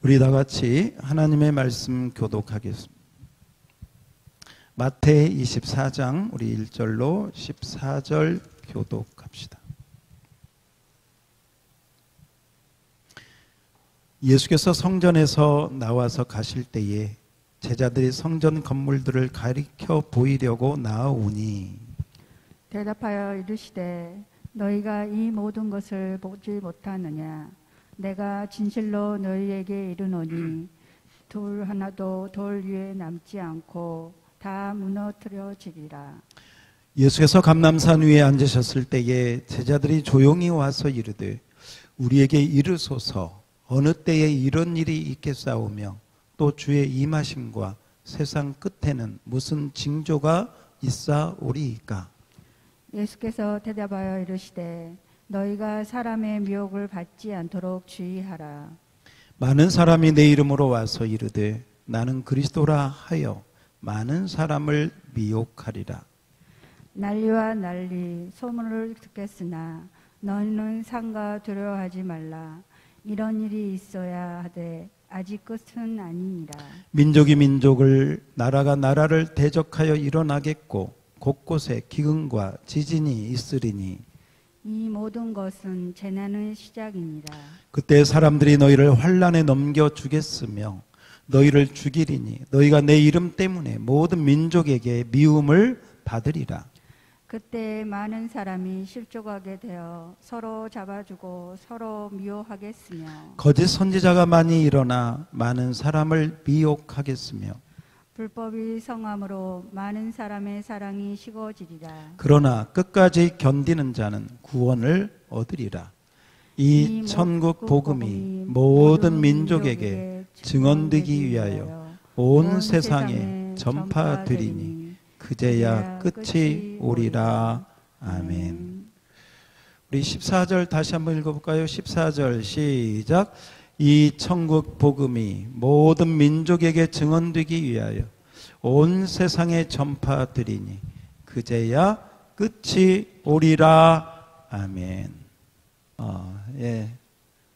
우리 다 같이 하나님의 말씀 교독하겠습니다. 마태 24장 우리 1절로 14절 교독합시다. 예수께서 성전에서 나와서 가실 때에 제자들이 성전 건물들을 가리켜 보이려고 나아오니 대답하여 이르시되 너희가 이 모든 것을 보지 못하느냐? 내가 진실로 너희에게 이르노니 돌 하나도 돌 위에 남지 않고 다 무너뜨려지리라. 예수께서 감람산 위에 앉으셨을 때에 제자들이 조용히 와서 이르되 우리에게 이르소서 어느 때에 이런 일이 있겠사오며 또 주의 임하심과 세상 끝에는 무슨 징조가 있사오리이까. 예수께서 대답하여 이르시되 너희가 사람의 미혹을 받지 않도록 주의하라. 많은 사람이 내 이름으로 와서 이르되 나는 그리스도라 하여 많은 사람을 미혹하리라. 난리와 난리 소문을 듣겠으나 너희는 상가 두려워하지 말라. 이런 일이 있어야 하되 아직 끝은 아니니라. 민족이 민족을 나라가 나라를 대적하여 일어나겠고 곳곳에 기근과 지진이 있으리니 이 모든 것은 재난의 시작이니라. 그때 사람들이 너희를 환난에 넘겨 주겠으며 너희를 죽이리니 너희가 내 이름 때문에 모든 민족에게 미움을 받으리라. 그때 많은 사람이 실족하게 되어 서로 잡아주고 서로 미워하겠으며 거짓 선지자가 많이 일어나 많은 사람을 미혹하겠으며 불법이 성함으로 많은 사람의 사랑이 식어지리라. 그러나 끝까지 견디는 자는 구원을 얻으리라. 이 천국 복음이 모든 민족에게 증언되기 위하여 온 세상에 전파되리니 그제야 끝이 오리라. 아멘. 우리 14절 다시 한번 읽어볼까요? 14절 시작. 이 천국 복음이 모든 민족에게 증언되기 위하여 온 세상에 전파되리니 그제야 끝이 오리라. 아멘. 예.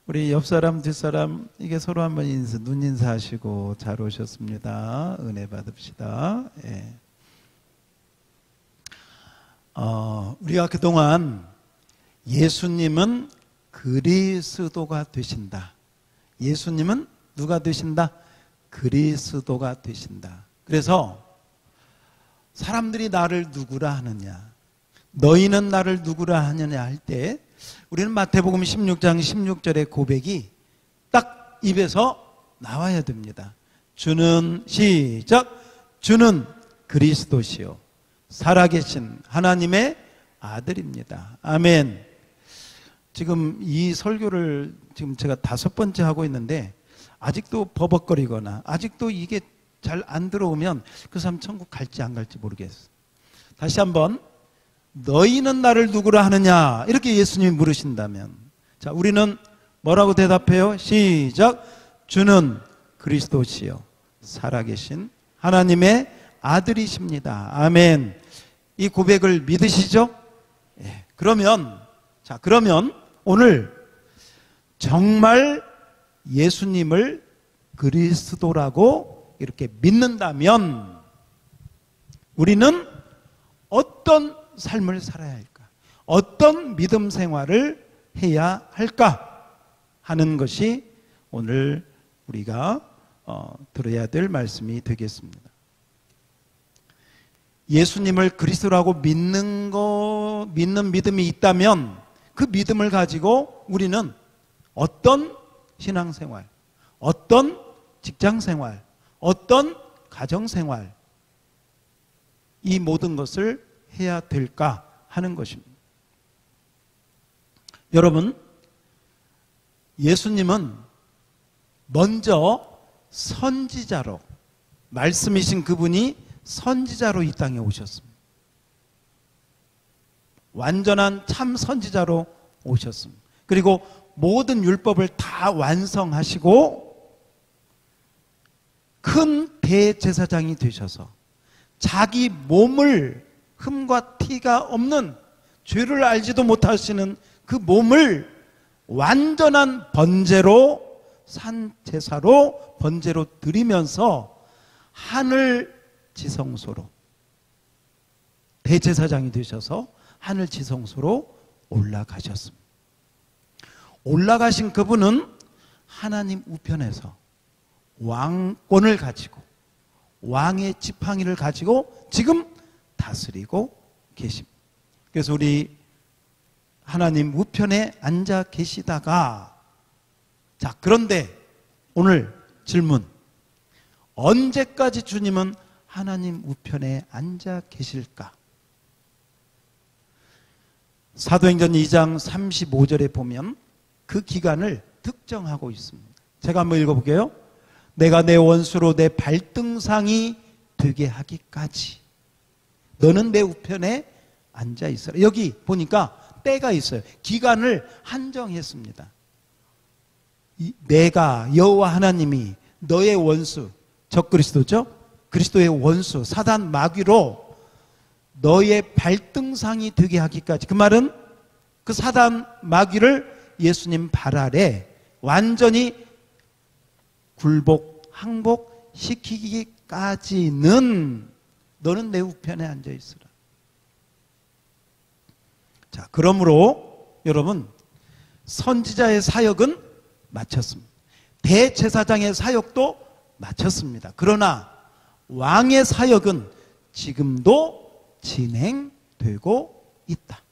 우리 옆 사람 뒷사람 이게 서로 한번 눈 인사하시고 잘 오셨습니다. 은혜 받읍시다. 예. 우리가 그동안 예수님은 그리스도가 되신다. 예수님은 누가 되신다? 그리스도가 되신다. 그래서 사람들이 나를 누구라 하느냐, 너희는 나를 누구라 하느냐 할 때 우리는 마태복음 16장 16절의 고백이 딱 입에서 나와야 됩니다. 주는 시작. 주는 그리스도시요 살아계신 하나님의 아들입니다. 아멘. 지금 이 설교를 지금 제가 5번째 하고 있는데 아직도 버벅거리거나 아직도 이게 잘 안 들어오면 그 사람 천국 갈지 안 갈지 모르겠어. 다시 한번 너희는 나를 누구라 하느냐 이렇게 예수님이 물으신다면 자 우리는 뭐라고 대답해요? 시작. 주는 그리스도시요 살아계신 하나님의 아들이십니다. 아멘. 이 고백을 믿으시죠? 예. 그러면 오늘 정말 예수님을 그리스도라고 이렇게 믿는다면 우리는 어떤 삶을 살아야 할까? 어떤 믿음 생활을 해야 할까? 하는 것이 오늘 우리가 들어야 될 말씀이 되겠습니다. 예수님을 그리스도라고 믿는 믿음이 있다면 그 믿음을 가지고 우리는 어떤 신앙생활, 어떤 직장생활, 어떤 가정생활 이 모든 것을 해야 될까 하는 것입니다. 여러분, 예수님은 먼저 선지자로 말씀이신 그분이 선지자로 이 땅에 오셨습니다. 완전한 참 선지자로 오셨습니다. 그리고 모든 율법을 다 완성하시고 큰 대제사장이 되셔서 자기 몸을 흠과 티가 없는 죄를 알지도 못하시는 그 몸을 완전한 번제로 산 제사로 번제로 드리면서 하늘 지성소로 대제사장이 되셔서 하늘 지성소로 올라가셨습니다. 올라가신 그분은 하나님 우편에서 왕권을 가지고 왕의 지팡이를 가지고 지금 다스리고 계십니다. 그래서 우리 하나님 우편에 앉아 계시다가, 자, 그런데 오늘 질문, 언제까지 주님은 하나님 우편에 앉아 계실까? 사도행전 2장 35절에 보면 그 기간을 특정하고 있습니다. 제가 한번 읽어볼게요. 내가 내 원수로 내 발등상이 되게 하기까지 너는 내 우편에 앉아 있어라. 여기 보니까 때가 있어요. 기간을 한정했습니다. 내가 여호와 하나님이 너의 원수, 적그리스도죠? 그리스도의 원수 사단 마귀로 너의 발등상이 되게 하기까지. 그 말은 그 사단 마귀를 예수님 발 아래 완전히 굴복, 항복 시키기까지는 너는 내 우편에 앉아 있으라. 자, 그러므로 여러분, 선지자의 사역은 마쳤습니다. 대제사장의 사역도 마쳤습니다. 그러나 왕의 사역은 지금도 진행되고 있다.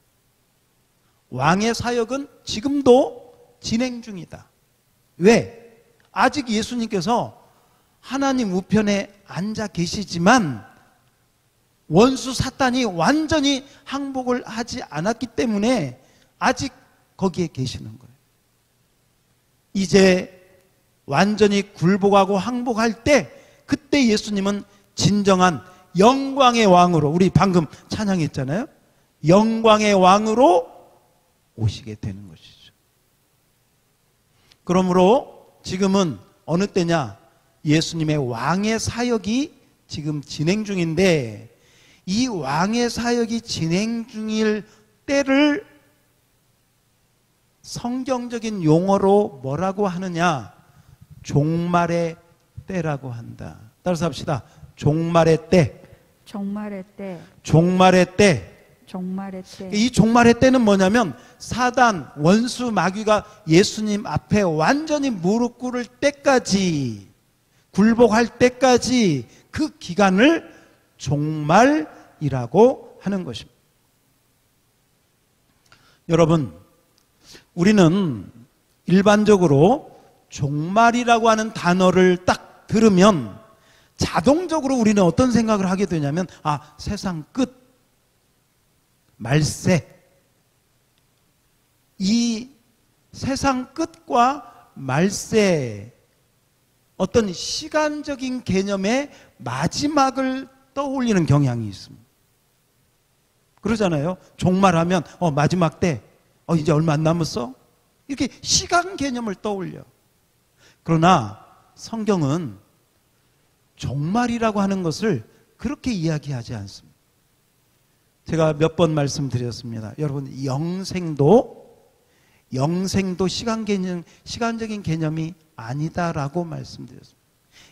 왕의 사역은 지금도 진행 중이다. 왜? 아직 예수님께서 하나님 우편에 앉아 계시지만 원수 사탄이 완전히 항복을 하지 않았기 때문에 아직 거기에 계시는 거예요. 이제 완전히 굴복하고 항복할 때, 그때 예수님은 진정한 영광의 왕으로, 우리 방금 찬양했잖아요. 영광의 왕으로 오시게 되는 것이죠. 그러므로 지금은 어느 때냐? 예수님의 왕의 사역이 지금 진행 중인데, 이 왕의 사역이 진행 중일 때를 성경적인 용어로 뭐라고 하느냐? 종말의 때라고 한다. 따라서 합시다. 종말의 때. 종말의 때. 종말의 때. 종말의 때. 이 종말의 때는 뭐냐면 사단, 원수, 마귀가 예수님 앞에 완전히 무릎 꿇을 때까지, 굴복할 때까지 그 기간을 종말이라고 하는 것입니다. 여러분, 우리는 일반적으로 종말이라고 하는 단어를 딱 들으면 자동적으로 우리는 어떤 생각을 하게 되냐면, 아, 세상 끝, 말세. 이 세상 끝과 말세, 어떤 시간적인 개념의 마지막을 떠올리는 경향이 있습니다. 그러잖아요. 종말하면 마지막 때, 이제 얼마 안 남았어? 이렇게 시간 개념을 떠올려. 그러나 성경은 종말이라고 하는 것을 그렇게 이야기하지 않습니다. 제가 몇 번 말씀드렸습니다. 여러분, 영생도 시간적인 개념이 아니다라고 말씀드렸습니다.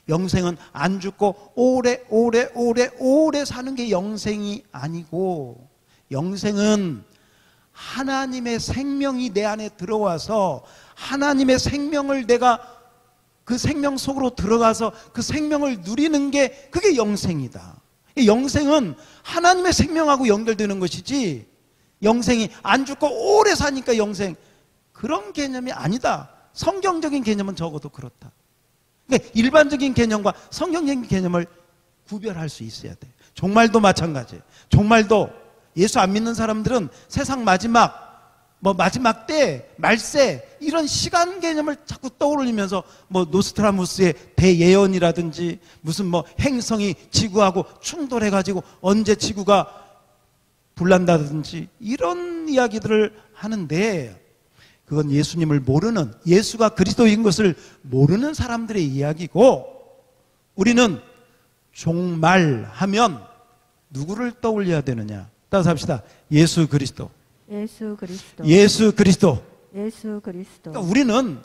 영생은 안 죽고 오래 사는 게 영생이 아니고, 영생은 하나님의 생명이 내 안에 들어와서 하나님의 생명을 내가 그 생명 속으로 들어가서 그 생명을 누리는 게, 그게 영생이다. 영생은 하나님의 생명하고 연결되는 것이지, 영생이 안 죽고 오래 사니까 영생, 그런 개념이 아니다. 성경적인 개념은 적어도 그렇다. 그러니까 일반적인 개념과 성경적인 개념을 구별할 수 있어야 돼. 종말도 마찬가지예요. 종말도 예수 안 믿는 사람들은 세상 마지막, 마지막 때, 말세, 이런 시간 개념을 자꾸 떠올리면서 노스트라무스의 대예언이라든지 무슨 행성이 지구하고 충돌해가지고 언제 지구가 불난다든지 이런 이야기들을 하는데, 그건 예수님을 모르는, 예수가 그리스도인 것을 모르는 사람들의 이야기고, 우리는 종말하면 누구를 떠올려야 되느냐? 따라서 합시다. 예수 그리스도. 예수 그리스도. 예수 그리스도. 예수 그리스도. 그러니까 우리는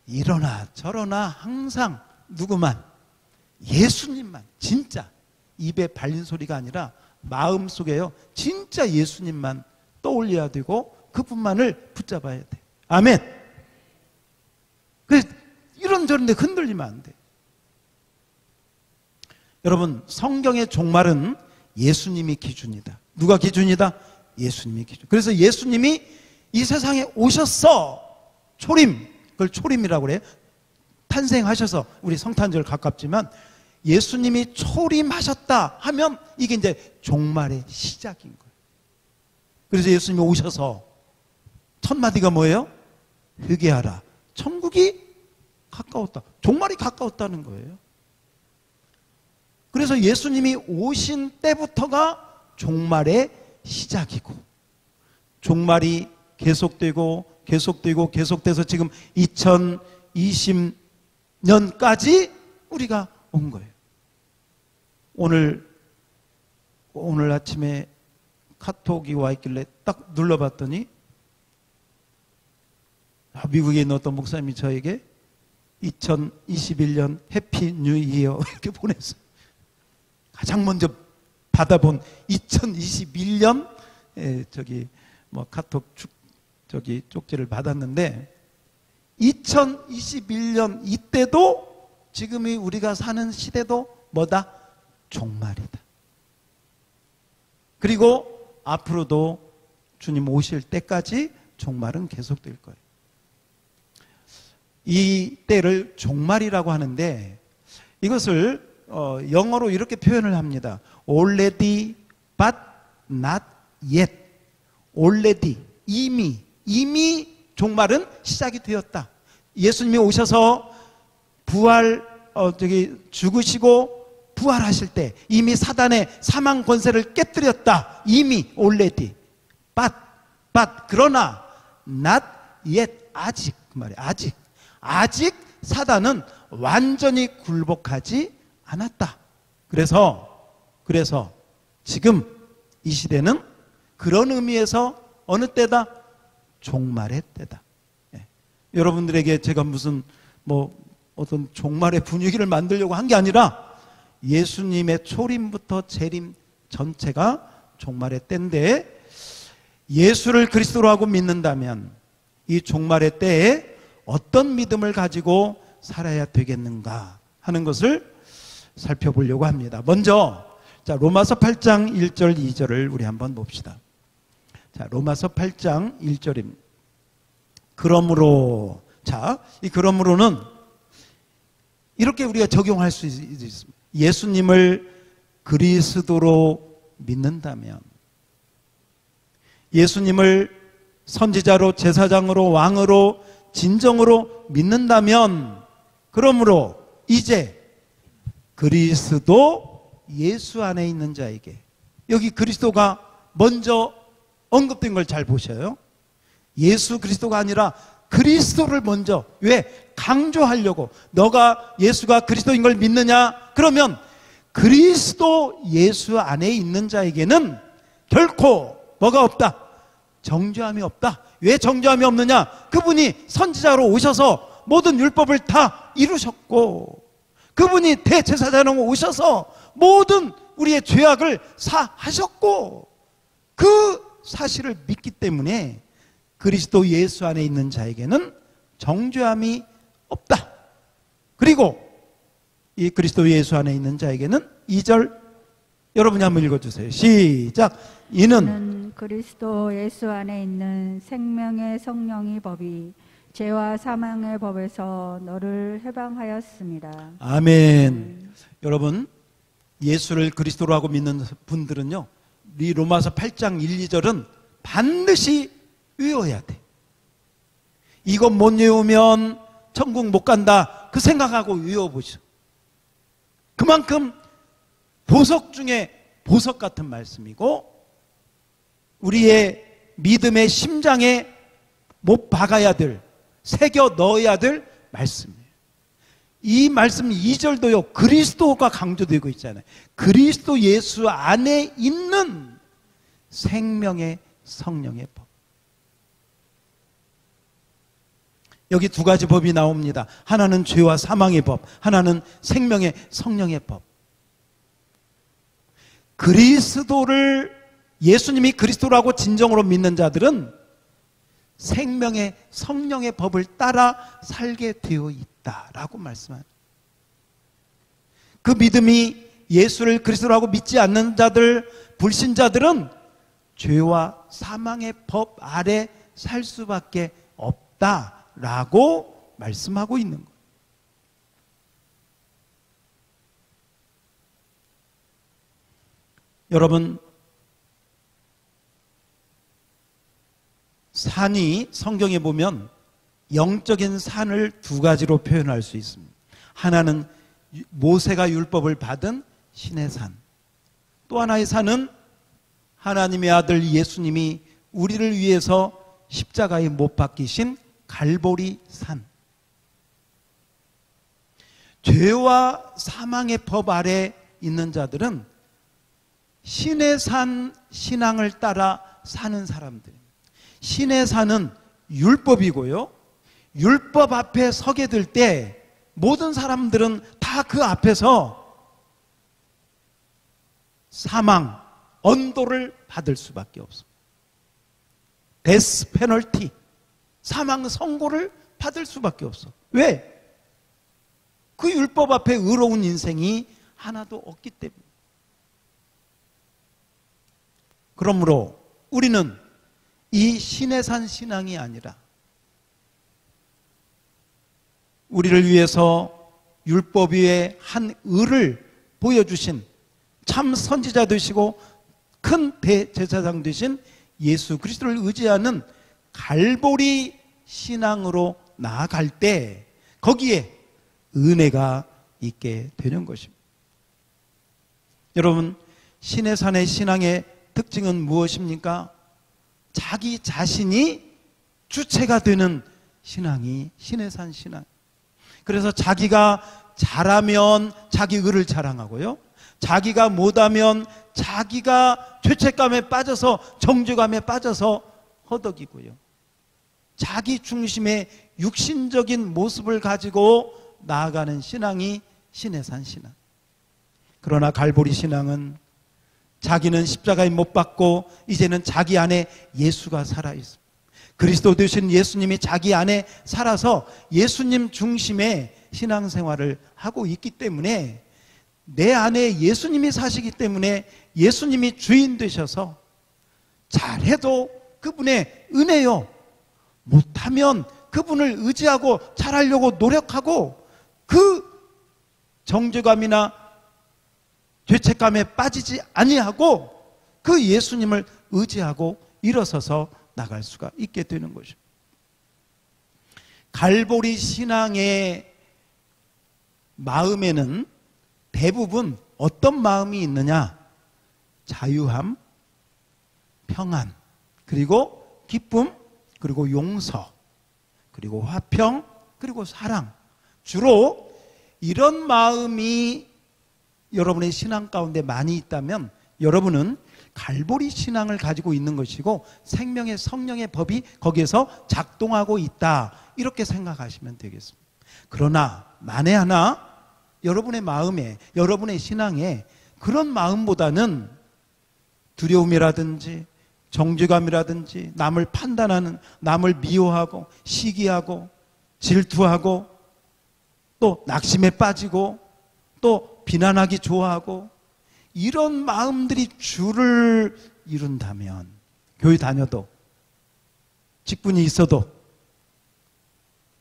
이러나 저러나 항상 누구만? 예수님만, 진짜 입에 발린 소리가 아니라 마음속에요, 진짜 예수님만 떠올려야 되고 그분만을 붙잡아야 돼. 아멘. 그래서 이런저런 데 흔들리면 안 돼. 여러분, 성경의 종말은 예수님이 기준이다. 누가 기준이다? 예수님이 기준. 그래서 예수님이 이 세상에 오셨어. 초림, 그걸 초림이라고 그래요. 탄생하셔서, 우리 성탄절 가깝지만 예수님이 초림하셨다 하면 이게 이제 종말의 시작인 거예요. 그래서 예수님이 오셔서 첫 마디가 뭐예요? 회개하라. 천국이 가까웠다. 종말이 가까웠다는 거예요. 그래서 예수님이 오신 때부터가 종말의 시작이고, 종말이 계속돼서 지금 2020년까지 우리가 온 거예요. 오늘 아침에 카톡이 와 있길래 딱 눌러봤더니 미국에 있는 어떤 목사님이 저에게 2021년 해피 뉴 이어 이렇게 보냈어요. 가장 먼저 받아본 2021년 카톡 쪽지를 받았는데, 2021년 이때도 지금이 우리가 사는 시대도 뭐다? 종말이다. 그리고 앞으로도 주님 오실 때까지 종말은 계속될 거예요. 이 때를 종말이라고 하는데, 이것을 영어로 이렇게 표현을 합니다. Already but not yet. Already, 이미 종말은 시작이 되었다. 예수님이 오셔서 죽으시고 부활하실 때 이미 사단의 사망 권세를 깨뜨렸다. 이미 already. but 그러나 not yet, 아직 그 말이에요. 아직 사단은 완전히 굴복하지 않았다. 그래서 지금 이 시대는 그런 의미에서 어느 때다? 종말의 때다. 예. 여러분들에게 제가 무슨 어떤 종말의 분위기를 만들려고 한 게 아니라 예수님의 초림부터 재림 전체가 종말의 때인데, 예수를 그리스도로 하고 믿는다면 이 종말의 때에 어떤 믿음을 가지고 살아야 되겠는가 하는 것을 살펴보려고 합니다. 먼저 로마서 8장 1절 2절을 우리 한번 봅시다. 로마서 8장 1절입니다. 그러므로, 이 그러므로는 이렇게 우리가 적용할 수 있습니다. 예수님을 그리스도로 믿는다면, 예수님을 선지자로, 제사장으로, 왕으로, 진정으로 믿는다면, 그러므로 이제 그리스도 예수 안에 있는 자에게, 여기 그리스도가 먼저 언급된 걸 잘 보셔요. 예수 그리스도가 아니라 그리스도를 먼저, 왜? 강조하려고. 너가 예수가 그리스도인 걸 믿느냐? 그러면 그리스도 예수 안에 있는 자에게는 결코 뭐가 없다? 정죄함이 없다. 왜 정죄함이 없느냐? 그분이 선지자로 오셔서 모든 율법을 다 이루셨고, 그분이 대제사장으로 오셔서 모든 우리의 죄악을 사하셨고, 그 사실을 믿기 때문에 그리스도 예수 안에 있는 자에게는 정죄함이 없다. 그리고 이 그리스도 예수 안에 있는 자에게는 2절 여러분이 한번 읽어주세요. 시작. 이는 그리스도 예수 안에 있는 생명의 성령의 법이 죄와 사망의 법에서 너를 해방하였습니다. 아멘. 여러분, 예수를 그리스도로 하고 믿는 분들은요, 이 로마서 8장 1, 2절은 반드시 외워야 돼. 이거 못 외우면 천국 못 간다, 그 생각하고 외워보죠. 그만큼 보석 중에 보석 같은 말씀이고, 우리의 믿음의 심장에 못 박아야 될, 새겨 넣어야 될 말씀이에요. 이 말씀 2절도요, 그리스도가 강조되고 있잖아요. 그리스도 예수 안에 있는 생명의 성령의 법. 여기 두 가지 법이 나옵니다. 하나는 죄와 사망의 법, 하나는 생명의 성령의 법. 그리스도를, 예수님이 그리스도라고 진정으로 믿는 자들은 생명의 성령의 법을 따라 살게 되어 있다라고 말씀합니다. 그 믿음이 예수를 그리스도라고 믿지 않는 자들, 불신자들은 죄와 사망의 법 아래 살 수밖에 없다라고 말씀하고 있는 거예요. 여러분, 산이 성경에 보면 영적인 산을 두 가지로 표현할 수 있습니다. 하나는 모세가 율법을 받은 신의 산, 또 하나의 산은 하나님의 아들 예수님이 우리를 위해서 십자가에 못 박히신 갈보리 산. 죄와 사망의 법 아래 있는 자들은 신의 산 신앙을 따라 사는 사람들입니다. 신의 산은 율법이고요, 율법 앞에 서게 될 때 모든 사람들은 다 그 앞에서 사망, 언도를 받을 수밖에 없습니다. 데스 페널티, 사망 선고를 받을 수밖에 없어. 왜? 그 율법 앞에 의로운 인생이 하나도 없기 때문에. 그러므로 우리는 이 신의 산 신앙이 아니라 우리를 위해서 율법 위에 한 의를 보여주신 참 선지자 되시고 큰 대제사장 되신 예수 그리스도를 의지하는 갈보리 신앙으로 나아갈 때 거기에 은혜가 있게 되는 것입니다. 여러분, 신의 산의 신앙의 특징은 무엇입니까? 자기 자신이 주체가 되는 신앙이 신의 산 신앙. 그래서 자기가 잘하면 자기 의를 자랑하고요, 자기가 못하면 자기가 죄책감에 빠져서 정죄감에 빠져서 허덕이고요, 자기 중심의 육신적인 모습을 가지고 나아가는 신앙이 신의 산 신앙. 그러나 갈보리 신앙은 자기는 십자가에 못 박고 이제는 자기 안에 예수가 살아있습니다. 그리스도 되신 예수님이 자기 안에 살아서 예수님 중심의 신앙생활을 하고 있기 때문에, 내 안에 예수님이 사시기 때문에 예수님이 주인 되셔서 잘해도 그분의 은혜요, 못하면 그분을 의지하고 잘하려고 노력하고 그 정죄감이나 죄책감에 빠지지 아니하고 그 예수님을 의지하고 일어서서 나갈 수가 있게 되는 것입니다. 갈보리 신앙의 마음에는 대부분 어떤 마음이 있느냐? 자유함, 평안, 그리고 기쁨, 그리고 용서, 그리고 화평, 그리고 사랑. 주로 이런 마음이 여러분의 신앙 가운데 많이 있다면 여러분은 갈보리 신앙을 가지고 있는 것이고 생명의 성령의 법이 거기에서 작동하고 있다, 이렇게 생각하시면 되겠습니다. 그러나 만에 하나 여러분의 마음에, 여러분의 신앙에 그런 마음보다는 두려움이라든지 정죄감이라든지 남을 판단하는, 남을 미워하고 시기하고 질투하고 또 낙심에 빠지고 또 비난하기 좋아하고 이런 마음들이 주를 이룬다면, 교회 다녀도 직분이 있어도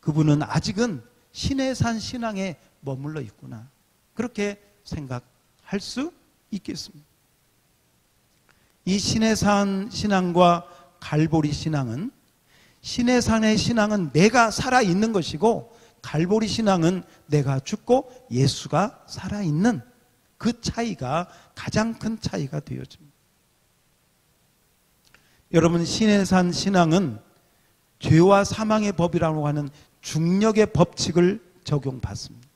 그분은 아직은 신의 산 신앙에 머물러 있구나, 그렇게 생각할 수 있겠습니다. 이 신의 산 신앙과 갈보리 신앙은, 신의 산의 신앙은 내가 살아있는 것이고 갈보리 신앙은 내가 죽고 예수가 살아있는, 그 차이가 가장 큰 차이가 되어집니다. 여러분, 신의 산 신앙은 죄와 사망의 법이라고 하는 중력의 법칙을 적용받습니다.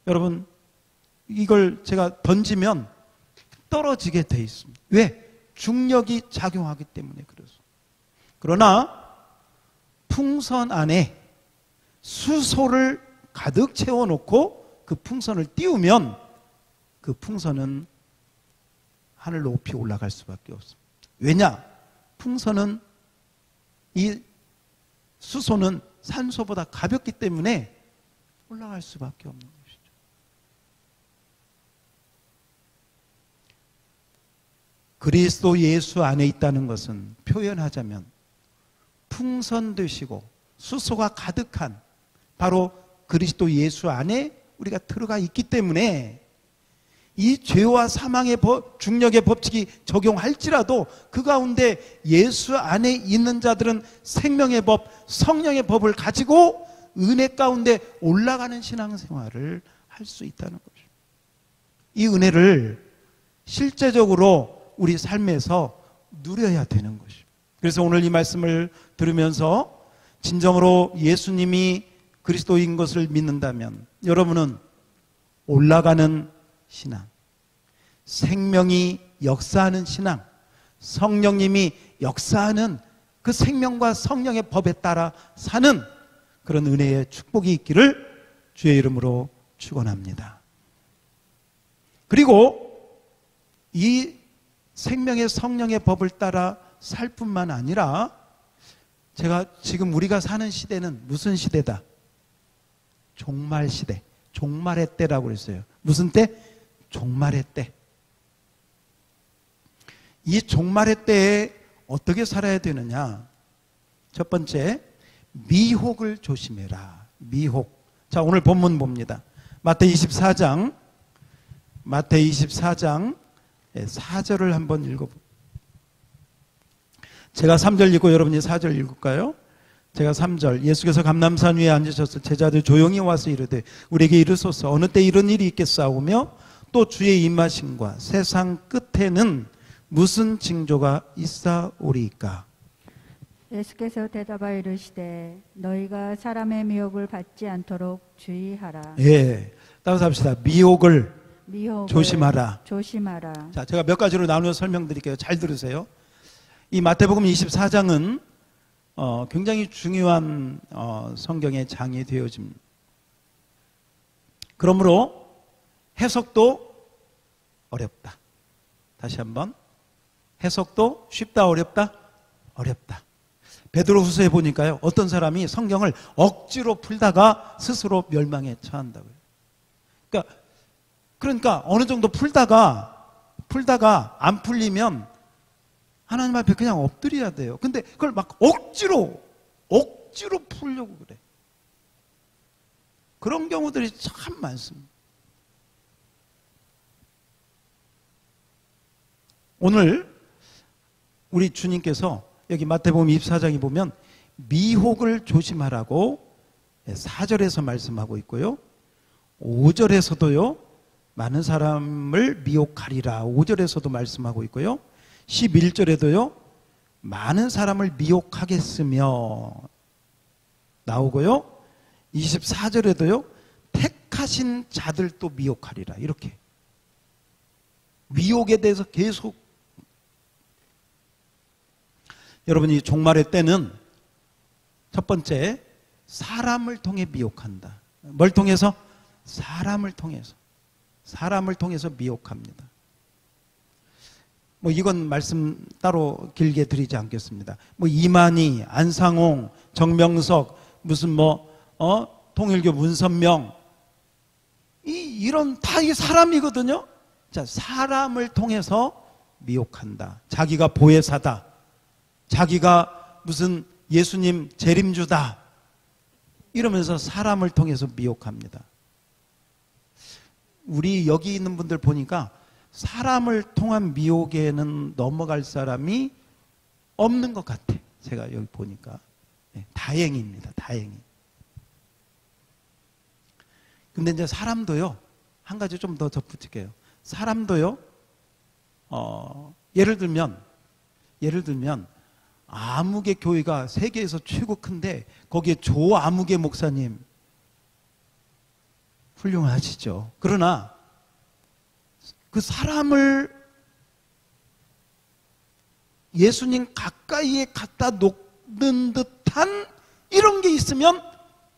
여러분, 이걸 제가 던지면 떨어지게 돼 있습니다. 왜? 중력이 작용하기 때문에 그렇습니다. 그러나 풍선 안에 수소를 가득 채워놓고 그 풍선을 띄우면 그 풍선은 하늘 높이 올라갈 수밖에 없습니다. 왜냐? 풍선은 이 수소는 산소보다 가볍기 때문에 올라갈 수밖에 없는 것이죠. 그리스도 예수 안에 있다는 것은 표현하자면 풍선 되시고 수소가 가득한 바로 그리스도 예수 안에 우리가 들어가 있기 때문에 이 죄와 사망의 법, 중력의 법칙이 적용할지라도 그 가운데 예수 안에 있는 자들은 생명의 법, 성령의 법을 가지고 은혜 가운데 올라가는 신앙생활을 할 수 있다는 거죠. 이 은혜를 실제적으로 우리 삶에서 누려야 되는 것이죠. 그래서 오늘 이 말씀을 들으면서 진정으로 예수님이 그리스도인 것을 믿는다면 여러분은 올라가는 신앙, 생명이 역사하는 신앙, 성령님이 역사하는 그 생명과 성령의 법에 따라 사는 그런 은혜의 축복이 있기를 주의 이름으로 축원합니다. 그리고 이 생명의 성령의 법을 따라 살 뿐만 아니라 제가 지금 우리가 사는 시대는 무슨 시대다? 종말 시대, 종말의 때라고 그랬어요. 무슨 때? 종말의 때. 이 종말의 때에 어떻게 살아야 되느냐? 첫 번째, 미혹을 조심해라. 미혹. 자, 오늘 본문 봅니다. 마태이 24장 4절을 한번 읽어볼게요. 제가 3절 읽고 여러분이 4절 읽을까요? 제가 3절, 예수께서 감람산 위에 앉으셔서 제자들 조용히 와서 이르되 우리에게 이르소서 어느 때 이런 일이 있겠사오며 또 주의 임하심과 세상 끝에는 무슨 징조가 있사오리이까? 예수께서 대답하여 이르시되 너희가 사람의 미혹을 받지 않도록 주의하라. 예, 따라서 합시다. 미혹을 조심하라. 조심하라. 자, 제가 몇 가지로 나누어 설명드릴게요. 잘 들으세요. 이 마태복음 24장은 굉장히 중요한 성경의 장이 되어집니다. 그러므로 해석도 어렵다. 다시 한번. 해석도 쉽다, 어렵다? 어렵다. 베드로후서에 보니까요, 어떤 사람이 성경을 억지로 풀다가 스스로 멸망에 처한다고요. 그러니까 어느 정도 풀다가 안 풀리면 하나님 앞에 그냥 엎드려야 돼요. 근데 그걸 막 억지로 풀려고 그래. 그런 경우들이 참 많습니다. 오늘 우리 주님께서 여기 마태복음 24장에 보면 미혹을 조심하라고 4절에서 말씀하고 있고요. 5절에서도요. 많은 사람을 미혹하리라 5절에서도 말씀하고 있고요. 11절에도요. 많은 사람을 미혹하겠으며 나오고요. 24절에도요. 택하신 자들도 미혹하리라 이렇게 미혹에 대해서 계속 여러분이 종말의 때는 첫 번째 사람을 통해 미혹한다. 뭘 통해서? 사람을 통해서 미혹합니다. 이건 말씀 따로 길게 드리지 않겠습니다. 이만희, 안상홍, 정명석, 무슨 통일교 문선명 이런 다 이 사람이거든요. 자, 사람을 통해서 미혹한다. 자기가 보혜사다. 자기가 무슨 예수님 재림주다. 이러면서 사람을 통해서 미혹합니다. 우리 여기 있는 분들 보니까 사람을 통한 미혹에는 넘어갈 사람이 없는 것 같아. 제가 여기 보니까. 네, 다행입니다. 다행히. 근데 이제 사람도요. 한 가지 좀 더 덧붙일게요. 사람도요. 예를 들면 아무개 교회가 세계에서 최고 큰데 거기에 조아무개 목사님 훌륭하시죠. 그러나 그 사람을 예수님 가까이에 갖다 놓는 듯한 이런 게 있으면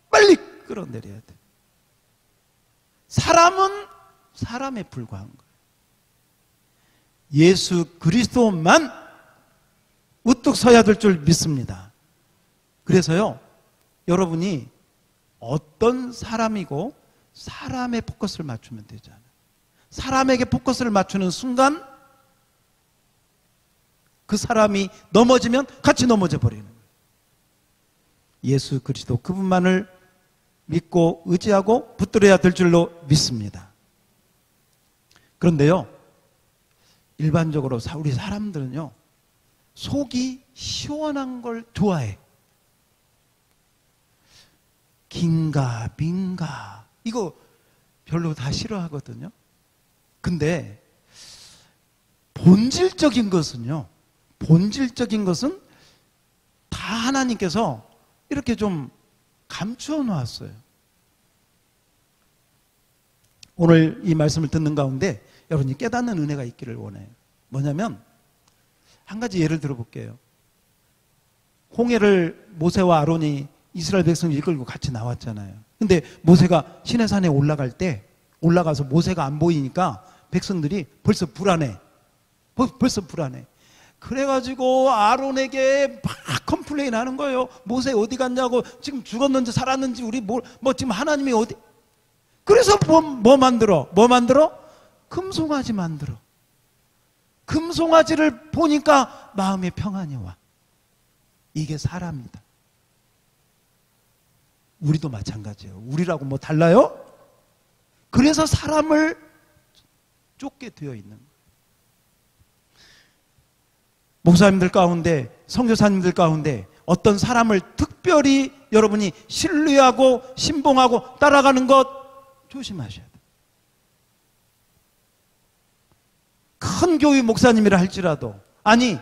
빨리 끌어내려야 돼. 사람은 사람에 불과한 거예요. 예수 그리스도만 우뚝 서야 될 줄 믿습니다. 그래서요, 여러분이 어떤 사람이고 사람의 포커스를 맞추면 되잖아요. 사람에게 포커스를 맞추는 순간 그 사람이 넘어지면 같이 넘어져 버리는 거예요. 예수 그리스도 그분만을 믿고 의지하고 붙들어야 될 줄로 믿습니다. 그런데요, 일반적으로 우리 사람들은요, 속이 시원한 걸 좋아해. 긴가 민가 이거 별로 다 싫어하거든요. 근데 본질적인 것은 다 하나님께서 이렇게 좀 감추어 놓았어요. 오늘 이 말씀을 듣는 가운데 여러분이 깨닫는 은혜가 있기를 원해요. 뭐냐면 한 가지 예를 들어볼게요. 홍해를 모세와 아론이 이스라엘 백성을 이끌고 같이 나왔잖아요. 근데 모세가 시내산에 올라가서 모세가 안 보이니까 백성들이 벌써 불안해. 그래가지고 아론에게 막 컴플레인 하는 거예요. 모세 어디 갔냐고, 지금 죽었는지 살았는지, 우리 지금 하나님이 어디. 그래서 뭐 만들어? 금송아지 만들어. 금송아지를 보니까 마음에 평안이 와. 이게 사람이다. 우리도 마찬가지예요. 우리라고 뭐 달라요? 그래서 사람을 쫓게 되어 있는 거예요. 목사님들 가운데, 선교사님들 가운데 어떤 사람을 특별히 여러분이 신뢰하고 신봉하고 따라가는 것 조심하셔야 돼요. 큰 교회 목사님이라 할지라도, 아니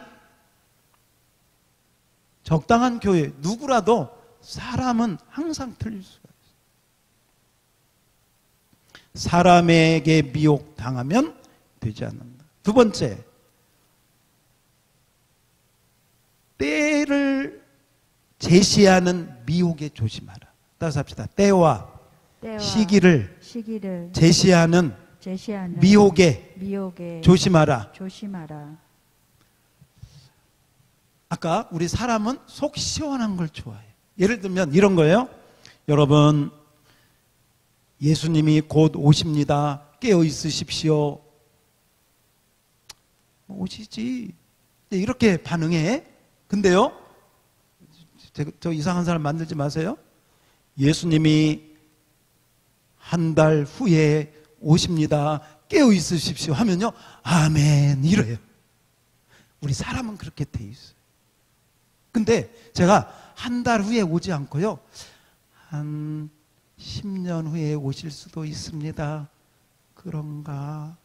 적당한 교회 누구라도 사람은 항상 틀릴 수가 있어요. 사람에게 미혹당하면 되지 않는다. 두 번째, 때를 제시하는 미혹에 조심하라. 따라서 합시다. 때와 시기를 제시하는 미혹에 조심하라. 아까 우리 사람은 속 시원한 걸 좋아해요. 예를 들면 이런 거예요. 여러분, 예수님이 곧 오십니다. 깨어 있으십시오. 오시지. 이렇게 반응해. 근데요, 저 이상한 사람 만들지 마세요. 예수님이 한 달 후에 오십니다. 깨어 있으십시오 하면요, 아멘 이래요. 우리 사람은 그렇게 돼 있어요. 근데 제가 한 달 후에 오지 않고요, 한 10년 후에 오실 수도 있습니다. 그런가?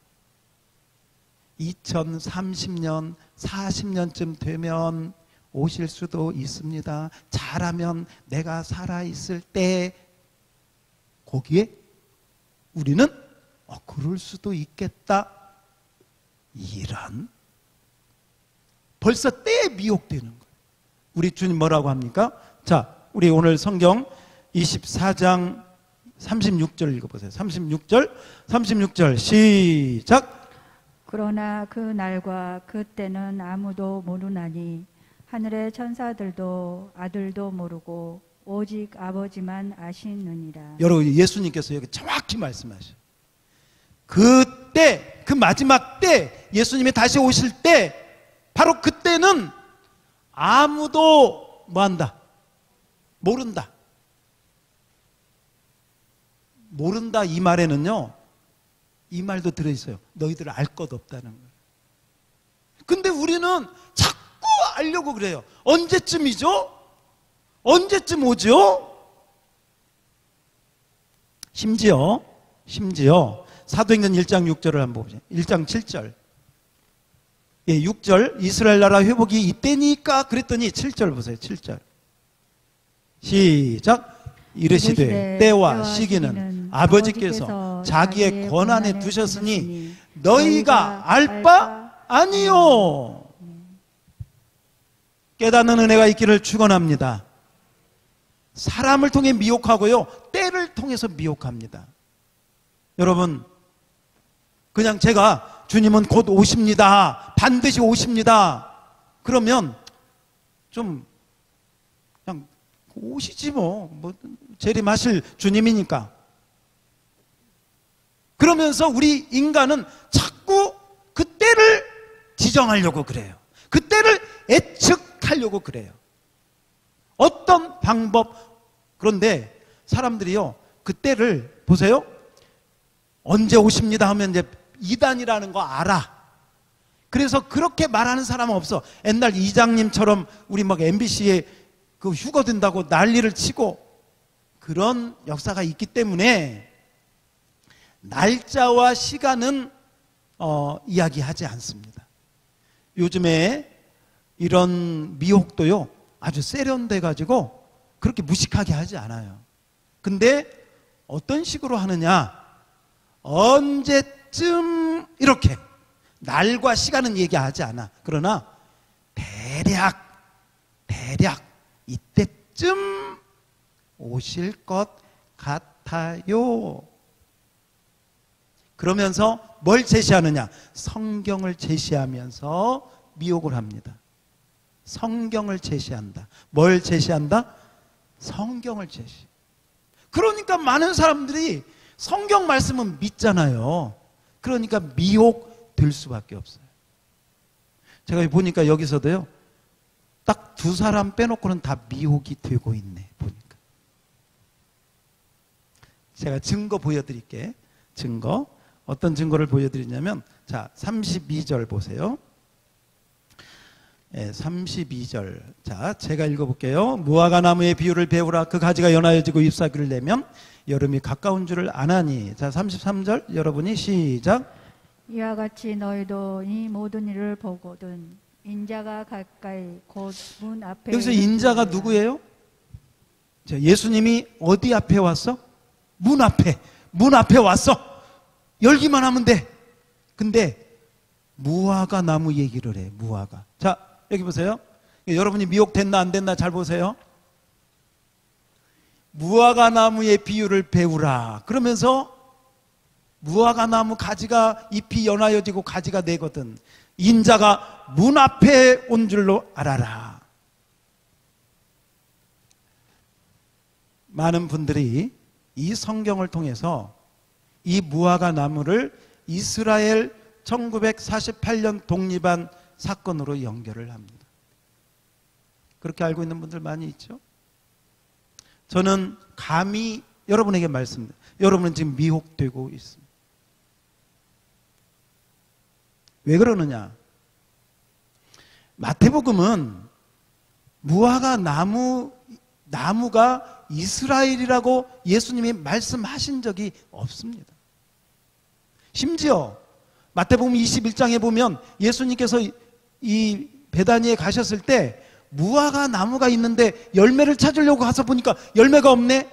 2030년, 40년쯤 되면 오실 수도 있습니다. 잘하면 내가 살아있을 때, 거기에 우리는 그럴 수도 있겠다. 이런, 벌써 때에 미혹되는 거예요. 우리 주님 뭐라고 합니까? 자, 우리 오늘 성경 24장 36절 읽어보세요. 36절 시작. 그러나 그 날과 그 때는 아무도 모르나니 하늘의 천사들도 아들도 모르고 오직 아버지만 아시느니라. 여러분, 예수님께서 여기 정확히 말씀하셔요. 그때, 그 마지막 때, 예수님이 다시 오실 때, 바로 그때는 아무도 뭐한다? 모른다. 모른다 이 말에는요, 이 말도 들어있어요. 너희들 알 것 없다는 거예요. 근데 우리는 자꾸 알려고 그래요. 언제쯤이죠? 언제쯤 오죠? 심지어 사도행전 1장 6절을 한번 보세요. 1장 7절. 6절, 이스라엘 나라 회복이 이때니까 그랬더니 7절 보세요. 7절 시작. 이르시되 때와 시기는 아버지께서 자기의 권한에 두셨으니 너희가 알 바 아니요. 깨닫는 은혜가 있기를 축원합니다. 사람을 통해 미혹하고요, 때를 통해서 미혹합니다. 여러분, 그냥 제가 주님은 곧 오십니다, 반드시 오십니다, 그러면 좀 그냥 오시지 뭐 재림하실 주님이니까. 그러면서 우리 인간은 자꾸 그 때를 지정하려고 그래요. 그 때를 예측하려고 그래요. 어떤 방법. 그런데 사람들이요, 그 때를 보세요. 언제 오십니다 하면 이제 이단이라는 거 알아. 그래서 그렇게 말하는 사람은 없어. 옛날 이장님처럼 우리 막 MBC에 그 휴거 든다고 난리를 치고 그런 역사가 있기 때문에 날짜와 시간은 이야기하지 않습니다. 요즘에 이런 미혹도요, 아주 세련돼 가지고 그렇게 무식하게 하지 않아요. 근데 어떤 식으로 하느냐, 언제쯤 이렇게 날과 시간은 얘기하지 않아. 그러나 대략 이때쯤 오실 것 같아요. 그러면서 뭘 제시하느냐, 성경을 제시하면서 미혹을 합니다. 성경을 제시한다. 뭘 제시한다? 성경을 제시. 그러니까 많은 사람들이 성경 말씀은 믿잖아요. 그러니까 미혹될 수밖에 없어요. 제가 보니까 여기서도요, 딱 두 사람 빼놓고는 다 미혹이 되고 있네, 보니까. 제가 증거 보여드릴게. 증거. 어떤 증거를 보여드리냐면, 자, 32절 보세요. 32절. 자, 제가 읽어볼게요. 무화과 나무의 비유를 배우라. 그 가지가 연하여지고 잎사귀를 내면 여름이 가까운 줄을 아나니. 자, 33절 여러분이 시작. 이와 같이 너희도 이 모든 일을 보거든 인자가 가까이 곧 문 앞에. 여기서 인자가 누구예요? 자, 예수님이 어디 앞에 왔어? 문 앞에 왔어. 열기만 하면 돼. 근데 무화과 나무 얘기를 해. 무화과. 자, 여기 보세요. 여러분이 미혹됐나 안 됐나 잘 보세요. 무화과 나무의 비유를 배우라. 그러면서 무화과 나무 가지가 잎이 연하여지고 가지가 내거든. 인자가 문 앞에 온 줄로 알아라. 많은 분들이 이 성경을 통해서 이 무화과 나무를 이스라엘 1948년 독립한 사건으로 연결을 합니다. 그렇게 알고 있는 분들 많이 있죠? 저는 감히 여러분에게 말씀드립니다. 여러분은 지금 미혹되고 있습니다. 왜 그러느냐? 마태복음은 무화과 나무가 이스라엘이라고 예수님이 말씀하신 적이 없습니다. 심지어 마태복음 21장에 보면 예수님께서 이 베다니에 가셨을 때 무화과 나무가 있는데 열매를 찾으려고 가서 보니까 열매가 없네.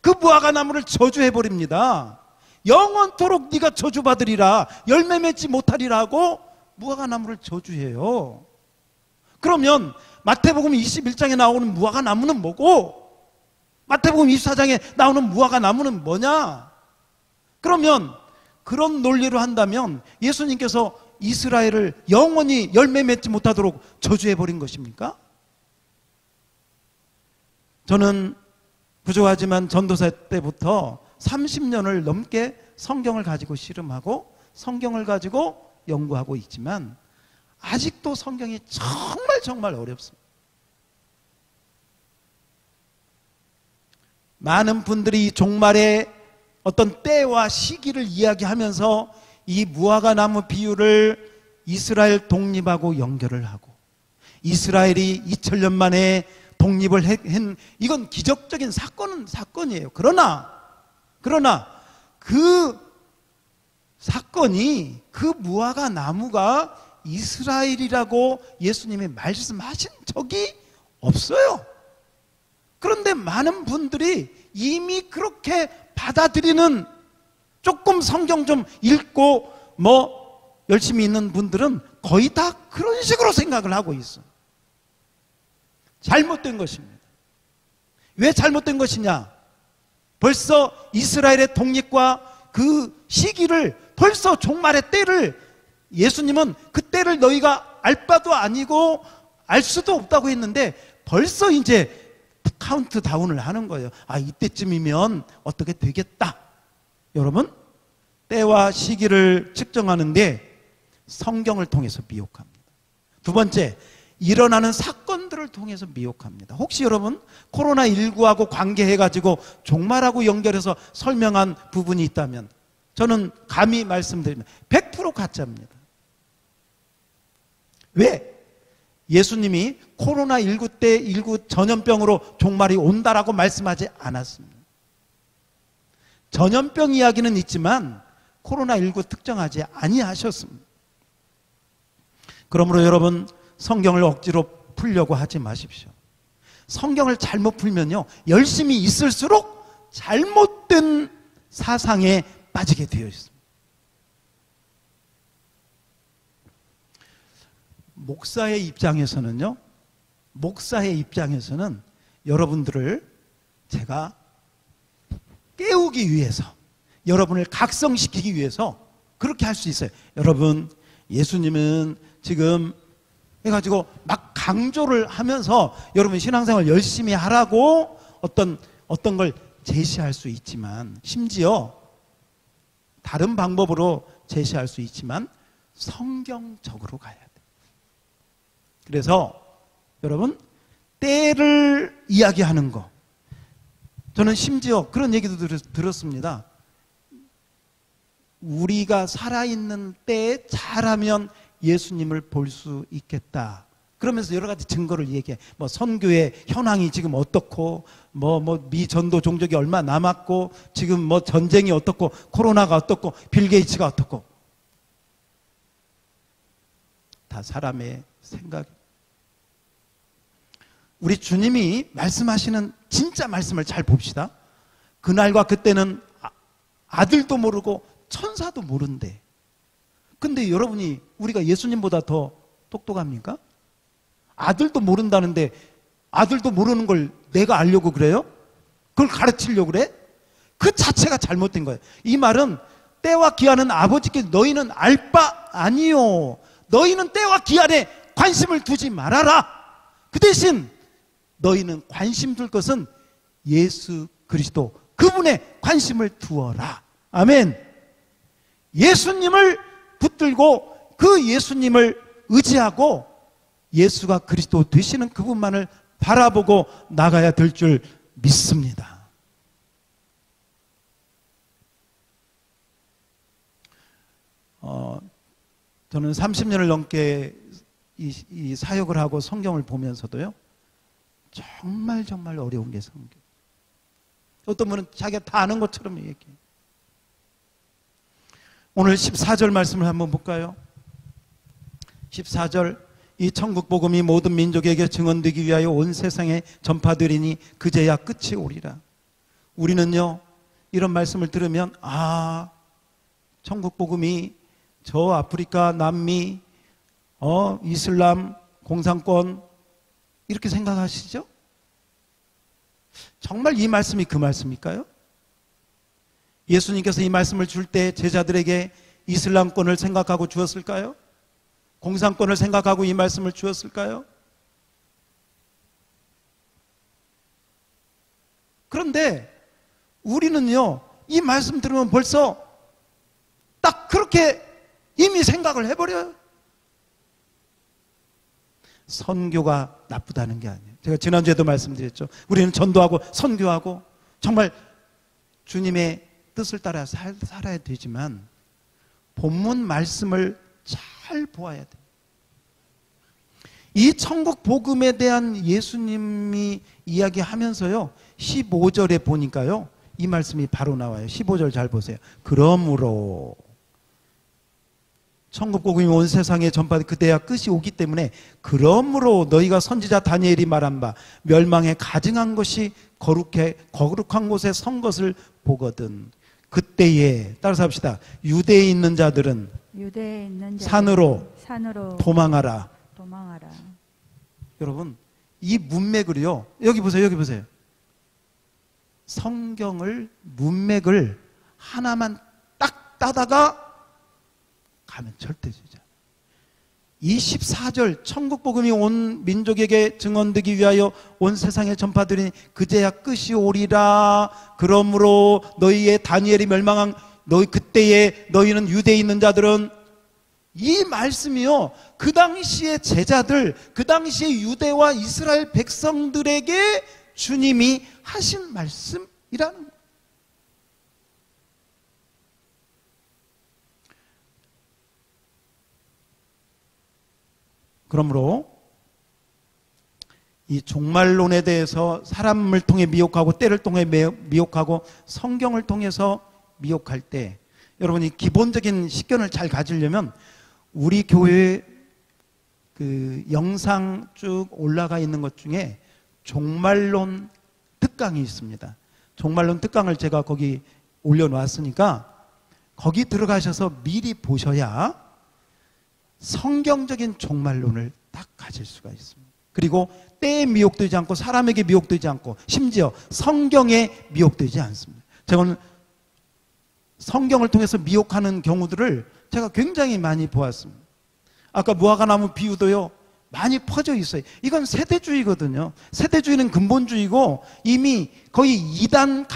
그 무화과 나무를 저주해버립니다. 영원토록 네가 저주받으리라, 열매 맺지 못하리라고 무화과 나무를 저주해요. 그러면 마태복음 21장에 나오는 무화과 나무는 뭐고, 마태복음 24장에 나오는 무화과 나무는 뭐냐? 그러면 그런 논리로 한다면 예수님께서 이스라엘을 영원히 열매 맺지 못하도록 저주해버린 것입니까? 저는 부족하지만 전도사 때부터 30년을 넘게 성경을 가지고 씨름하고 성경을 가지고 연구하고 있지만 아직도 성경이 정말 어렵습니다. 많은 분들이 이 종말의 어떤 때와 시기를 이야기하면서 이 무화과 나무 비유를 이스라엘 독립하고 연결을 하고, 이스라엘이 2000년 만에 독립을 한, 이건 기적적인 사건이에요. 그러나 그 사건이, 그 무화과 나무가 이스라엘이라고 예수님이 말씀하신 적이 없어요. 그런데 많은 분들이 이미 그렇게 받아들이는, 조금 성경 좀 읽고 열심히 있는 분들은 거의 다 그런 식으로 생각을 하고 있어요. 잘못된 것입니다. 왜 잘못된 것이냐? 벌써 이스라엘의 독립과 그 시기를, 벌써 종말의 때를, 예수님은 그 때를 너희가 알 바도 아니고 알 수도 없다고 했는데 벌써 이제 카운트다운을 하는 거예요. 아, 이때쯤이면 어떻게 되겠다. 여러분, 때와 시기를 측정하는데 성경을 통해서 미혹합니다. 두 번째, 일어나는 사건들을 통해서 미혹합니다. 혹시 여러분 코로나19하고 관계해가지고 종말하고 연결해서 설명한 부분이 있다면 저는 감히 말씀드립니다. 100% 가짜입니다. 왜? 예수님이 코로나19 때 일구 전염병으로 종말이 온다라고 말씀하지 않았습니다. 전염병 이야기는 있지만 코로나19 특정하지 아니하셨습니다. 그러므로 여러분, 성경을 억지로 풀려고 하지 마십시오. 성경을 잘못 풀면요, 열심히 있을수록 잘못된 사상에 빠지게 되어 있습니다. 목사의 입장에서는요, 목사의 입장에서는 여러분들을 제가 깨우기 위해서, 여러분을 각성시키기 위해서 그렇게 할 수 있어요. 여러분, 예수님은 지금 해가지고 막 강조를 하면서 여러분 신앙생활 열심히 하라고 어떤 걸 제시할 수 있지만, 심지어 다른 방법으로 제시할 수 있지만 성경적으로 가야 돼요. 그래서 여러분, 때를 이야기하는 거, 저는 심지어 그런 얘기도 들었습니다. 우리가 살아있는 때에 잘하면 예수님을 볼 수 있겠다. 그러면서 여러 가지 증거를 얘기해. 뭐 선교의 현황이 지금 어떻고, 미 전도 종족이 얼마 남았고, 지금 뭐 전쟁이 어떻고, 코로나가 어떻고, 빌 게이츠가 어떻고. 다 사람의 생각. 우리 주님이 말씀하시는 진짜 말씀을 잘 봅시다. 그날과 그때는 아들도 모르고 천사도 모른대. 근데 여러분이, 우리가 예수님보다 더 똑똑합니까? 아들도 모른다는데 아들도 모르는 걸 내가 알려고 그래요? 그걸 가르치려고 그래? 그 자체가 잘못된 거예요. 이 말은 때와 기한은 아버지께 너희는 알 바 아니요. 너희는 때와 기한에 관심을 두지 말아라. 그 대신 너희는 관심 둘 것은 예수 그리스도, 그분에 관심을 두어라. 아멘. 예수님을 붙들고 그 예수님을 의지하고 예수가 그리스도 되시는 그분만을 바라보고 나가야 될 줄 믿습니다. 저는 30년을 넘게 이 사역을 하고 성경을 보면서도요, 정말 어려운 게 성경. 어떤 분은 자기가 다 아는 것처럼 얘기해요. 오늘 14절 말씀을 한번 볼까요? 14절, 이 천국 복음이 모든 민족에게 증언되기 위하여 온 세상에 전파되리니 그제야 끝이 오리라. 우리는요, 이런 말씀을 들으면, 아, 천국 복음이 저 아프리카, 남미, 이슬람, 공산권, 이렇게 생각하시죠? 정말 이 말씀이 그 말씀일까요? 예수님께서 이 말씀을 줄 때 제자들에게 이슬람권을 생각하고 주었을까요? 공산권을 생각하고 이 말씀을 주었을까요? 그런데 우리는요, 이 말씀 들으면 벌써 딱 그렇게 이미 생각을 해버려요. 선교가 나쁘다는 게 아니에요. 제가 지난주에도 말씀드렸죠. 우리는 전도하고 선교하고 정말 주님의 뜻을 따라 살아야 되지만 본문 말씀을 잘 보아야 돼요. 이 천국 복음에 대한 예수님이 이야기하면서요, 15절에 보니까요, 이 말씀이 바로 나와요. 15절 잘 보세요. 그러므로 천국 복음이 온 세상에 전파돼 그때야 끝이 오기 때문에, 그러므로 너희가 선지자 다니엘이 말한 바 멸망에 가증한 것이 거룩한 곳에 선 것을 보거든. 그때에, 따라서 합시다. 유대에 있는 자들은 산으로 도망하라. 여러분, 이 문맥을요, 여기 보세요. 성경을 문맥을 하나만 딱 따다가 가면 절대 되지 않아요. 24절 천국 복음이 온 민족에게 증언되기 위하여 온 세상에 전파되리니 그제야 끝이 오리라. 그러므로 너희의 다니엘이 멸망한 너희 그때에 너희는 유대에 있는 자들은, 이 말씀이요, 그 당시의 제자들, 그 당시의 유대와 이스라엘 백성들에게 주님이 하신 말씀이라는 거예요. 그러므로 이 종말론에 대해서 사람을 통해 미혹하고 때를 통해 미혹하고 성경을 통해서 미혹할 때, 여러분이 기본적인 식견을 잘 가지려면 우리 교회 그 영상 쭉 올라가 있는 것 중에 종말론 특강이 있습니다. 종말론 특강을 제가 거기 올려놓았으니까 거기 들어가셔서 미리 보셔야 성경적인 종말론을 딱 가질 수가 있습니다. 그리고 때에 미혹되지 않고 사람에게 미혹되지 않고 심지어 성경에 미혹되지 않습니다. 제가 오늘 성경을 통해서 미혹하는 경우들을 제가 굉장히 많이 보았습니다. 아까 무화과나무 비유도요, 많이 퍼져 있어요. 이건 세대주의거든요. 세대주의는 근본주의고 이미 거의 2단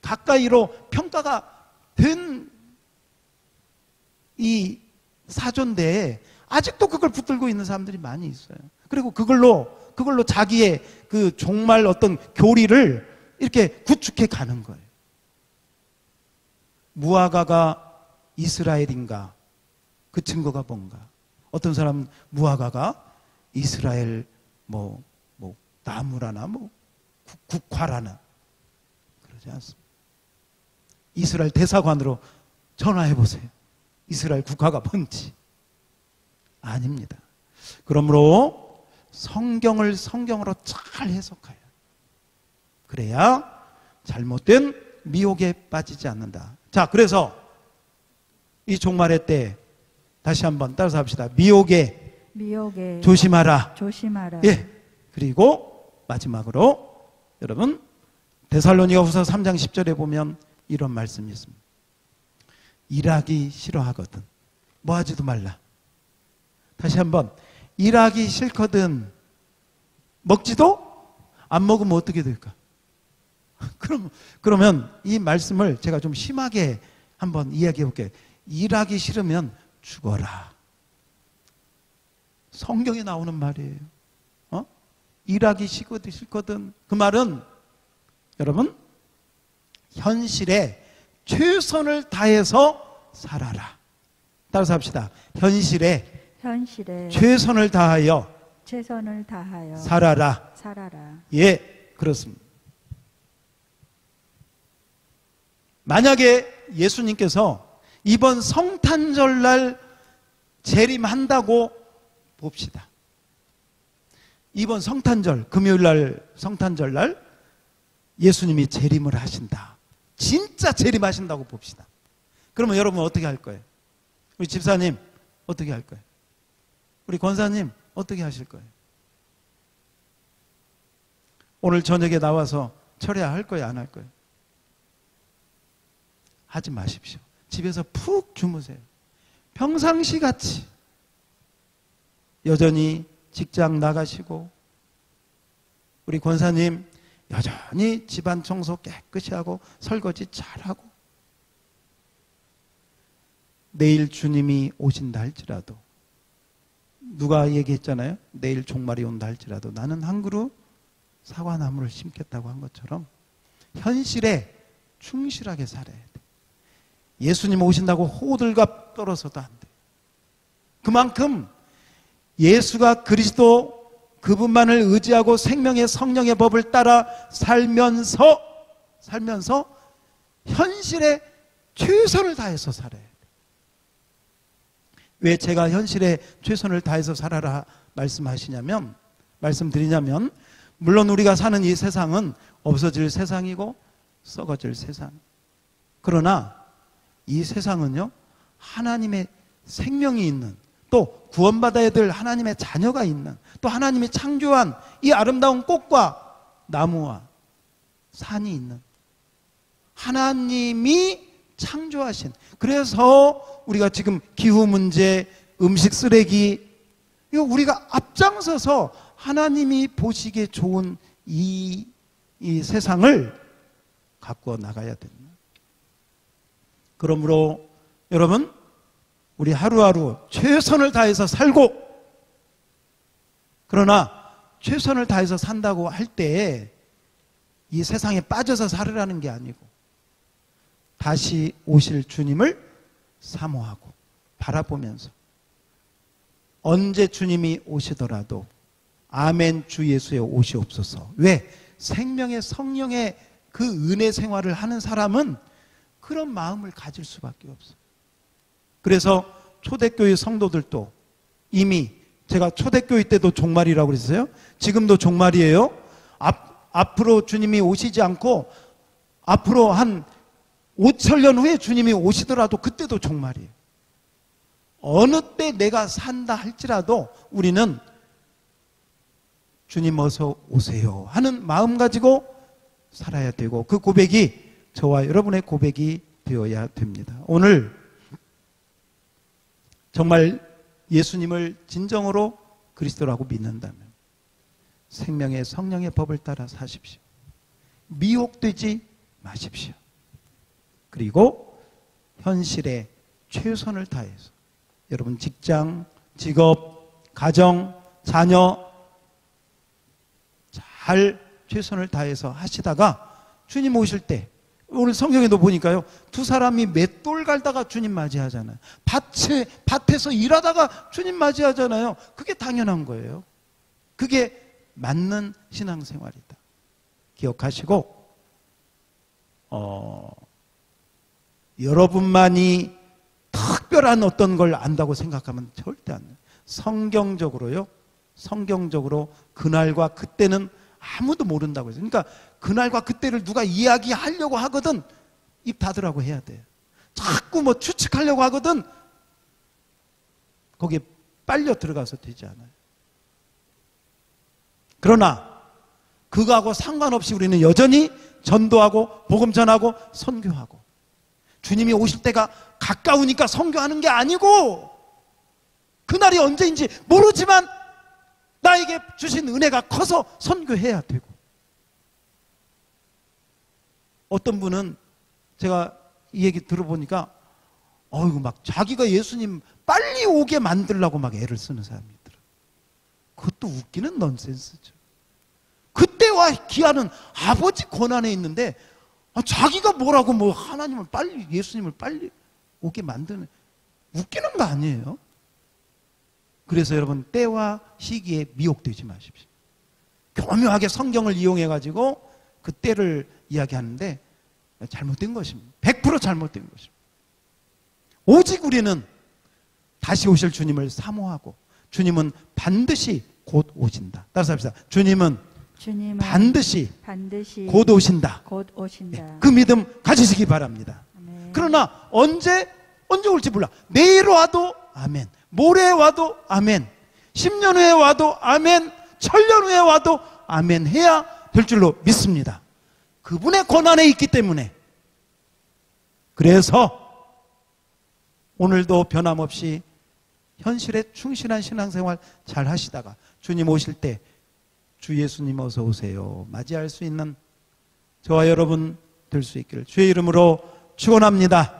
가까이로 평가가 된 이 사조인데 아직도 그걸 붙들고 있는 사람들이 많이 있어요. 그리고 그걸로 자기의 그 종말 어떤 교리를 이렇게 구축해 가는 거예요. 무화과가 이스라엘인가? 그 증거가 뭔가? 어떤 사람은 무화과가 이스라엘 뭐 나무라나 국화라나 그러지 않습니다. 이스라엘 대사관으로 전화해 보세요. 이스라엘 국화가 뭔지. 아닙니다. 그러므로 성경을 성경으로 잘 해석해요. 그래야 잘못된 미혹에 빠지지 않는다. 자, 그래서 이 종말의 때 다시 한번 따라서 합시다. 미혹에 조심하라. 예. 그리고 마지막으로 여러분 데살로니가후서 3장 10절에 보면 이런 말씀이 있습니다. 일하기 싫어하거든 뭐 하지도 말라. 다시 한번, 일하기 싫거든 먹지도 안 먹으면 어떻게 될까? 그러면 이 말씀을 제가 좀 심하게 한번 이야기해 볼게요. 일하기 싫으면 죽어라. 성경에 나오는 말이에요. 일하기 싫거든. 그 말은 여러분 현실에 최선을 다해서 살아라. 따라서 합시다. 현실에 최선을 다하여 살아라. 예, 그렇습니다. 만약에 예수님께서 이번 성탄절날 재림한다고 봅시다. 이번 성탄절, 금요일날 성탄절날 예수님이 재림을 하신다. 진짜 재림하신다고 봅시다. 그러면 여러분 어떻게 할 거예요? 우리 집사님 어떻게 할 거예요? 우리 권사님 어떻게 하실 거예요? 오늘 저녁에 나와서 철회할 거예요? 안 할 거예요? 하지 마십시오. 집에서 푹 주무세요. 평상시 같이 여전히 직장 나가시고, 우리 권사님 여전히 집안 청소 깨끗이 하고 설거지 잘하고, 내일 주님이 오신다 할지라도, 누가 얘기했잖아요. 내일 종말이 온다 할지라도 나는 한 그루 사과나무를 심겠다고 한 것처럼 현실에 충실하게 살아야 돼. 예수님 오신다고 호들갑 떨어서도 안 돼. 그만큼 예수가 그리스도 그분만을 의지하고 생명의 성령의 법을 따라 살면서 현실에 최선을 다해서 살아야 돼. 왜 제가 현실에 최선을 다해서 살아라 말씀드리냐면, 물론 우리가 사는 이 세상은 없어질 세상이고 썩어질 세상. 그러나 이 세상은요, 하나님의 생명이 있는, 또 구원받아야 될 하나님의 자녀가 있는, 또 하나님이 창조한 이 아름다운 꽃과 나무와 산이 있는 하나님이 창조하신, 그래서 우리가 지금 기후 문제, 음식 쓰레기, 이거 우리가 앞장서서 하나님이 보시기에 좋은 이 세상을 가꾸어 나가야 됩니다. 그러므로 여러분, 우리 하루하루 최선을 다해서 살고, 그러나 최선을 다해서 산다고 할 때 이 세상에 빠져서 살으라는 게 아니고 다시 오실 주님을 사모하고 바라보면서 언제 주님이 오시더라도 아멘 주 예수여 오시옵소서. 왜? 생명의 성령의 그 은혜 생활을 하는 사람은 그런 마음을 가질 수밖에 없어요. 그래서 초대교회 성도들도 이미, 제가 초대교회 때도 종말이라고 그랬어요. 지금도 종말이에요. 앞으로 주님이 오시지 않고 앞으로 한 5,000년 후에 주님이 오시더라도 그때도 종말이에요. 어느 때 내가 산다 할지라도 우리는 주님 어서 오세요 하는 마음 가지고 살아야 되고, 그 고백이 저와 여러분의 고백이 되어야 됩니다. 오늘 정말 예수님을 진정으로 그리스도라고 믿는다면 생명의 성령의 법을 따라 사십시오. 미혹되지 마십시오. 그리고 현실에 최선을 다해서 여러분 직장, 직업, 가정, 자녀 잘 최선을 다해서 하시다가 주님 오실 때, 오늘 성경에도 보니까요, 두 사람이 맷돌 갈다가 주님 맞이하잖아요. 밭에서 일하다가 주님 맞이하잖아요. 그게 당연한 거예요. 그게 맞는 신앙생활이다. 기억하시고 여러분만이 특별한 어떤 걸 안다고 생각하면 절대 안 돼요. 성경적으로요, 성경적으로 그날과 그때는 아무도 모른다고 해서, 그러니까 그날과 그때를 누가 이야기하려고 하거든 입 닫으라고 해야 돼요. 자꾸 뭐 추측하려고 하거든 거기에 빨려 들어가서 되지 않아요. 그러나 그거하고 상관없이 우리는 여전히 전도하고 복음 전하고 선교하고, 주님이 오실 때가 가까우니까 선교하는 게 아니고 그날이 언제인지 모르지만 나에게 주신 은혜가 커서 선교해야 되고, 어떤 분은 제가 이 얘기 들어보니까 어이구 막 자기가 예수님 빨리 오게 만들려고 막 애를 쓰는 사람이 있더라고요. 그것도 웃기는 넌센스죠. 그때와 기한은 아버지 권한에 있는데 자기가 뭐라고 뭐 하나님을 빨리, 예수님을 빨리 오게 만드는, 웃기는 거 아니에요? 그래서 여러분 때와 시기에 미혹되지 마십시오. 교묘하게 성경을 이용해가지고 그 때를 이야기하는데 잘못된 것입니다. 100% 잘못된 것입니다. 오직 우리는 다시 오실 주님을 사모하고, 주님은 반드시 곧 오신다. 따라서 합시다. 주님은 반드시 곧 오신다. 그 믿음 가지시기 바랍니다. 아멘. 그러나 언제 올지 몰라. 내일 와도 아멘, 모레 와도 아멘, 10년 후에 와도 아멘, 1000년 후에 와도 아멘 해야 될 줄로 믿습니다. 그분의 권한에 있기 때문에. 그래서 오늘도 변함없이 현실에 충실한 신앙생활 잘 하시다가 주님 오실 때 주 예수님 어서 오세요 맞이할 수 있는 저와 여러분 될 수 있기를 주의 이름으로 축원합니다.